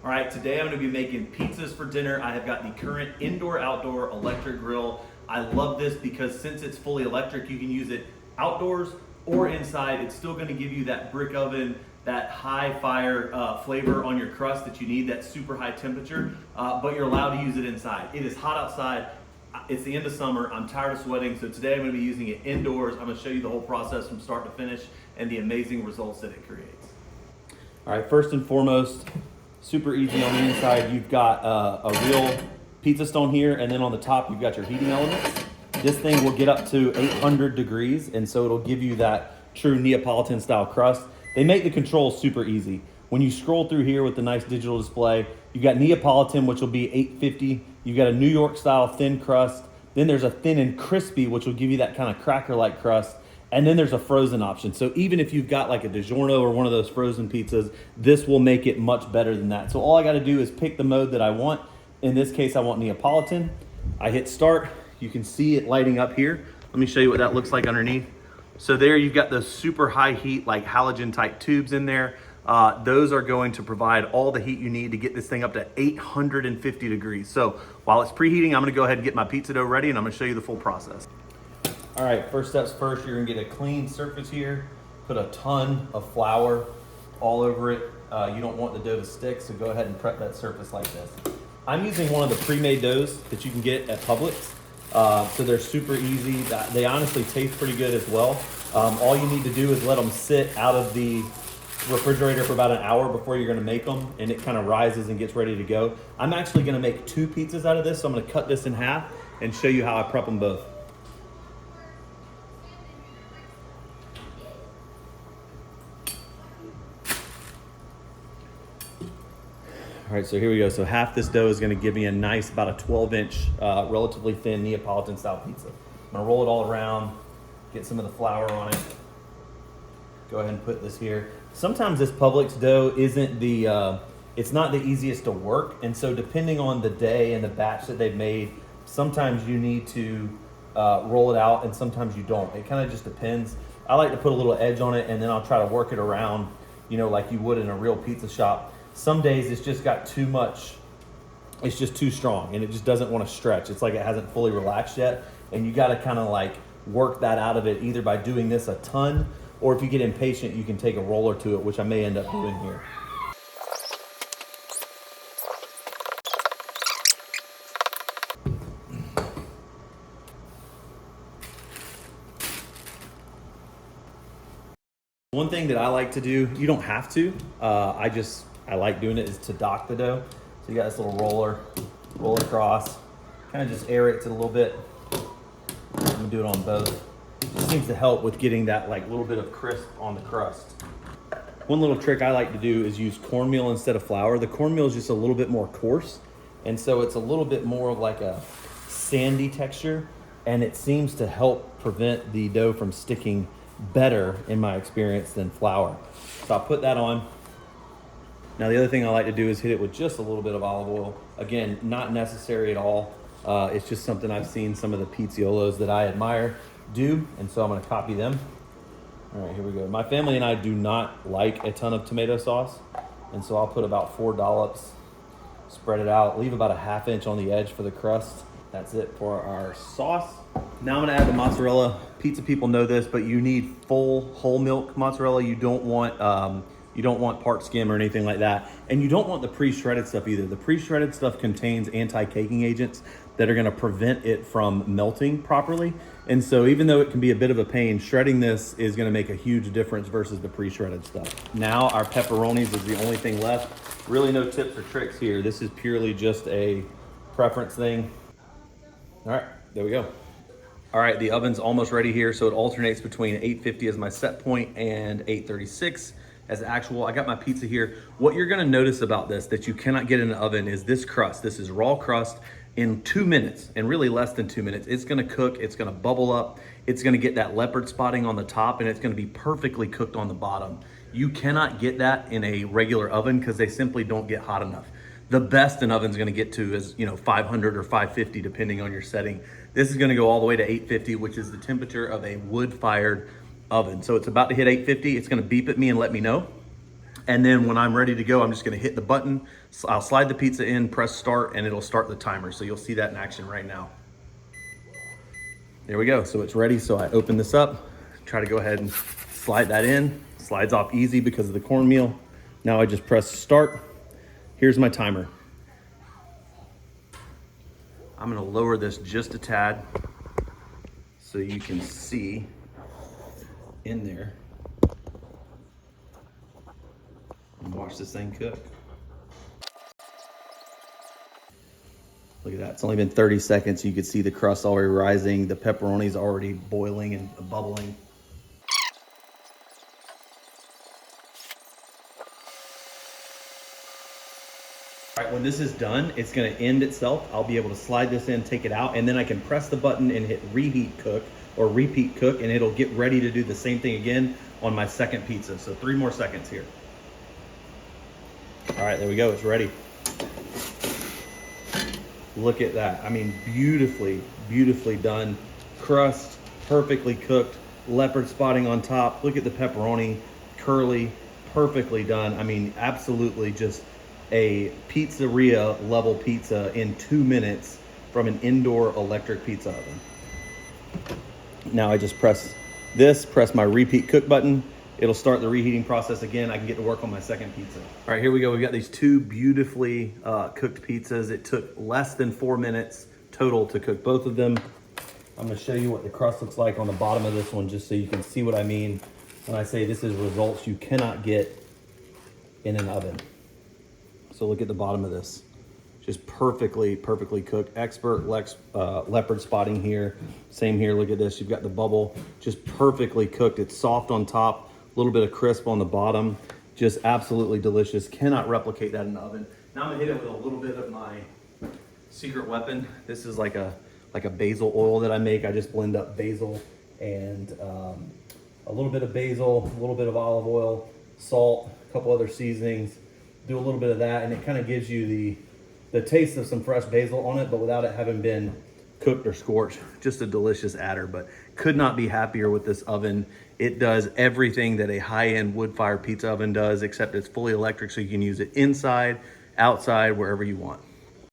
All right, today I'm gonna be making pizzas for dinner. I have got the current indoor-outdoor electric grill. I love this because since it's fully electric, you can use it outdoors or inside. It's still gonna give you that brick oven, that high fire flavor on your crust that you need, that super high temperature, but you're allowed to use it inside. It is hot outside. It's the end of summer. I'm tired of sweating, so today I'm gonna be using it indoors. I'm gonna show you the whole process from start to finish and the amazing results that it creates. All right, first and foremost, super easy on the inside. You've got a real pizza stone here, and then on the top, you've got your heating elements. This thing will get up to 800 degrees, and so it'll give you that true Neapolitan style crust. They make the controls super easy. When you scroll through here with the nice digital display, you've got Neapolitan, which will be 850. You've got a New York style thin crust. Then there's a thin and crispy, which will give you that kind of cracker-like crust. And then there's a frozen option. So even if you've got like a DiGiorno or one of those frozen pizzas, this will make it much better than that. So all I gotta do is pick the mode that I want. In this case, I want Neapolitan. I hit start. You can see it lighting up here. Let me show you what that looks like underneath. So there you've got those super high heat, like halogen type tubes in there. Those are going to provide all the heat you need to get this thing up to 850 degrees. So while it's preheating, I'm gonna go ahead and get my pizza dough ready and I'm gonna show you the full process. All right, first steps first, you're gonna get a clean surface here, put a ton of flour all over it. You don't want the dough to stick, so go ahead and prep that surface like this. I'm using one of the pre-made doughs that you can get at Publix. So they're super easy. They honestly taste pretty good as well. All you need to do is let them sit out of the refrigerator for about an hour before you're gonna make them, and it kind of rises and gets ready to go. I'm actually gonna make 2 pizzas out of this, so I'm gonna cut this in half and show you how I prep them both. All right, so here we go. So half this dough is gonna give me a nice, about a 12-inch, relatively thin Neapolitan style pizza. I'm gonna roll it all around, get some of the flour on it. Go ahead and put this here. Sometimes this Publix dough isn't it's not the easiest to work. And so depending on the day and the batch that they've made, sometimes you need to roll it out and sometimes you don't. It kind of just depends. I like to put a little edge on it and then I'll try to work it around, you know, like you would in a real pizza shop. Some days it's just got too much, it's just too strong and it just doesn't want to stretch. It's like it hasn't fully relaxed yet. And you got to kind of like work that out of it either by doing this a ton, or if you get impatient, you can take a roller to it, which I may end up doing here. One thing that I like to do, you don't have to, I like doing it, is to dock the dough. So you got this little roller, roll across, kind of just air it a little bit. I'm gonna do it on both. It just seems to help with getting that like little bit of crisp on the crust. One little trick I like to do is use cornmeal instead of flour. The cornmeal is just a little bit more coarse, and so it's a little bit more of like a sandy texture, and it seems to help prevent the dough from sticking better, in my experience, than flour. So I'll put that on. Now the other thing I like to do is hit it with just a little bit of olive oil. Again, not necessary at all. It's just something I've seen some of the pizziolos that I admire do, and so I'm gonna copy them. All right, here we go. My family and I do not like a ton of tomato sauce, and so I'll put about 4 dollops, spread it out, leave about a ½ inch on the edge for the crust. That's it for our sauce. Now I'm gonna add the mozzarella. Pizza people know this, but you need full whole milk mozzarella. You don't want part skim or anything like that. And you don't want the pre-shredded stuff either. The pre-shredded stuff contains anti-caking agents that are gonna prevent it from melting properly. And so even though it can be a bit of a pain, shredding this is gonna make a huge difference versus the pre-shredded stuff. Now our pepperonis is the only thing left. Really no tips or tricks here. This is purely just a preference thing. All right, there we go. All right, the oven's almost ready here. So it alternates between 850 as my set point and 836 as actual. I got my pizza here. What you're gonna notice about this that you cannot get in the oven is this crust. This is raw crust. In 2 minutes, and really less than 2 minutes, it's gonna cook, it's gonna bubble up, it's gonna get that leopard spotting on the top, and it's gonna be perfectly cooked on the bottom. You cannot get that in a regular oven because they simply don't get hot enough. The best an oven's gonna get to is 500 or 550 depending on your setting. This is gonna go all the way to 850, which is the temperature of a wood-fired oven. So it's about to hit 850, it's gonna beep at me and let me know. And then when I'm ready to go, I'm just gonna hit the button. So I'll slide the pizza in, press start, and it'll start the timer. So you'll see that in action right now. There we go, so it's ready. So I open this up, try to go ahead and slide that in. Slides off easy because of the cornmeal. Now I just press start. Here's my timer. I'm gonna lower this just a tad so you can see in there. And watch this thing cook. Look at that, it's only been 30 seconds. You can see the crust already rising. The pepperoni's already boiling and bubbling. All right, when this is done, it's gonna end itself. I'll be able to slide this in, take it out, and then I can press the button and hit reheat cook or repeat cook, and it'll get ready to do the same thing again on my second pizza. So 3 more seconds here. All right, there we go, it's ready. Look at that. I mean, beautifully, beautifully done. Crust, perfectly cooked, leopard spotting on top. Look at the pepperoni, curly, perfectly done. I mean, absolutely just a pizzeria level pizza in 2 minutes from an indoor electric pizza oven. Now I just press my repeat cook button. It'll start the reheating process again. I can get to work on my second pizza. All right, here we go. We've got these 2 beautifully cooked pizzas. It took less than 4 minutes total to cook both of them. I'm gonna show you what the crust looks like on the bottom of this one, just so you can see what I mean when I say this is results you cannot get in an oven. So look at the bottom of this. Just perfectly cooked. Expert leopard spotting here. Same here, look at this. You've got the bubble, just perfectly cooked. It's soft on top, a little bit of crisp on the bottom. Just absolutely delicious. Cannot replicate that in the oven. Now I'm gonna hit it with a little bit of my secret weapon. This is like a basil oil that I make. I just blend up basil and a little bit of basil, a little bit of olive oil, salt, a couple other seasonings. Do a little bit of that, and it kind of gives you the taste of some fresh basil on it, but without it having been cooked or scorched. Just a delicious adder, but could not be happier with this oven. It does everything that a high-end wood-fired pizza oven does, except it's fully electric, so you can use it inside, outside, wherever you want.